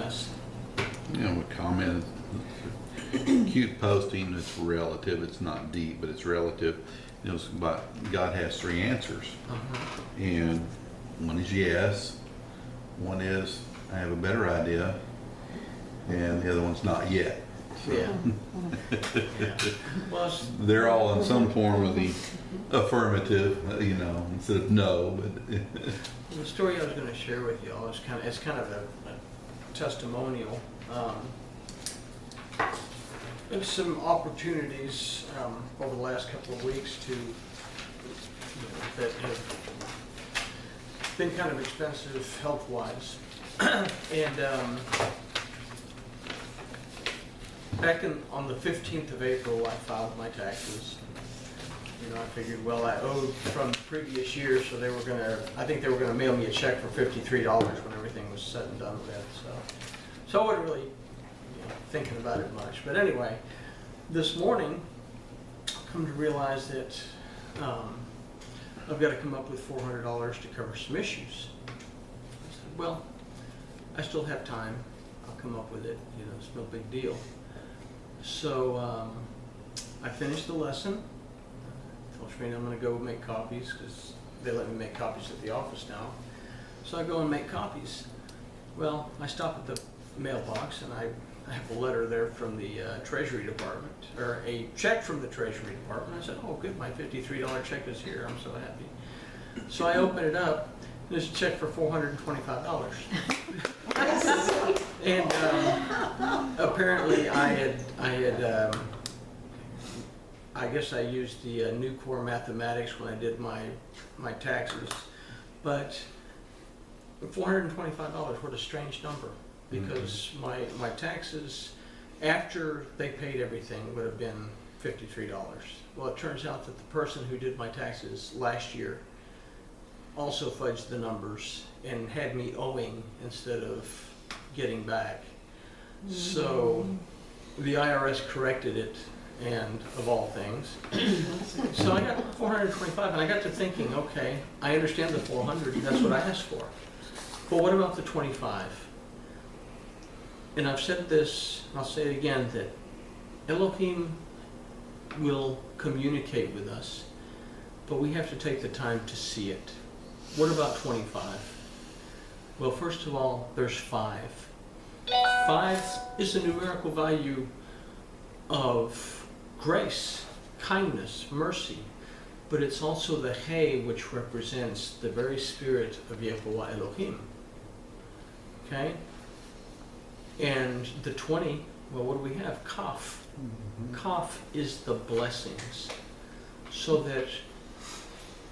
less. You know, a comment, cute posting, it's relative, it's not deep, but it's relative. You know, it's about God has three answers. And one is yes, one is I have a better idea, and the other one's not yet. So Yeah. Well, they're all in some form of the affirmative, you know, instead of no. But the story I was going to share with you all is kind of a testimonial. There's some opportunities over the last couple of weeks that have been kind of expensive health-wise, and on the 15th of April, I filed my taxes. You know, I figured, well, I owed from the previous year, so I think they were gonna mail me a check for $53 when everything was said and done with. So I wasn't really thinking about it much. But anyway, this morning, I've come to realize that I've got to come up with $400 to cover some issues. I said, well, I still have time. I'll come up with it. You know, it's no big deal. So I finished the lesson. I told Shrina I'm going to go make copies because they let me make copies at the office now. So I go and make copies. Well, I stop at the mailbox and I have a letter there from the Treasury Department, or a check from the Treasury Department. I said, oh good, my $53 check is here, I'm so happy. So I open it up, there's a check for $425. And apparently I guess I used the new core mathematics when I did my taxes, but $425, what a strange number. Because my taxes, after they paid everything, would have been $53. Well, it turns out that the person who did my taxes last year also fudged the numbers and had me owing instead of getting back. So the IRS corrected it, and of all things. So I got $425, and I got to thinking, okay, I understand the $400, that's what I asked for. But what about the $25? And I've said this, and I'll say it again, that Elohim will communicate with us, but we have to take the time to see it. What about 25? Well, first of all, there's 5. 5 is the numerical value of grace, kindness, mercy, but it's also the He, which represents the very spirit of Yehovah Elohim. Okay? And the 20, well, what do we have? Kaf. Kaf is the blessings. So that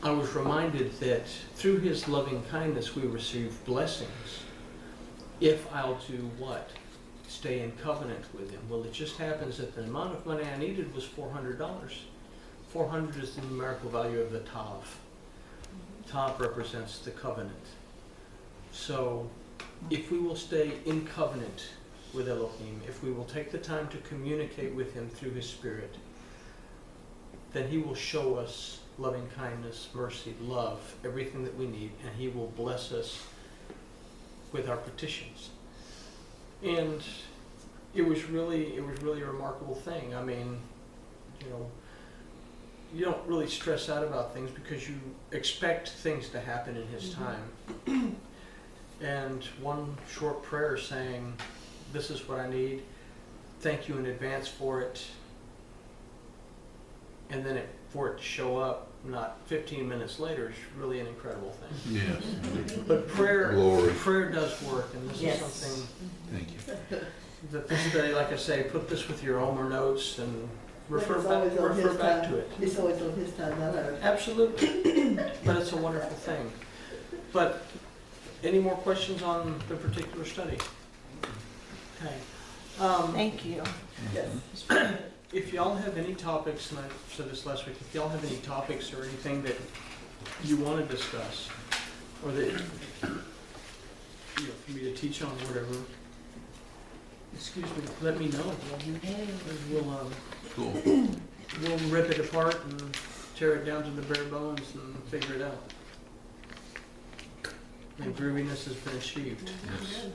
I was reminded that through His loving kindness we receive blessings. If I'll do what? Stay in covenant with Him. Well, it just happens that the amount of money I needed was $400. 400 is the numerical value of the Tav. Tav represents the covenant. So if we will stay in covenant with Elohim, if we will take the time to communicate with Him through His Spirit, then He will show us loving kindness, mercy, love, everything that we need, and He will bless us with our petitions. And it was really a remarkable thing. I mean, you know, you don't really stress out about things because you expect things to happen in His time. And one short prayer saying, this is what I need, thank you in advance for it, and then for it to show up not 15 minutes later is really an incredible thing. yes. But prayer does work, and this Yes. is something Thank you. that this day, like I say, put this with your Omer notes and refer back to it. It's always on His time, not ours. Absolutely. But it's a wonderful thing. But any more questions on the particular study? Okay. Thank you. Yes. If y'all have any topics, and I said this last week, if y'all have any topics or anything that you want to discuss, or that for me to teach on, whatever, excuse me, let me know. Cool. We'll rip it apart and tear it down to the bare bones and figure it out. And grooviness has been achieved. Yes.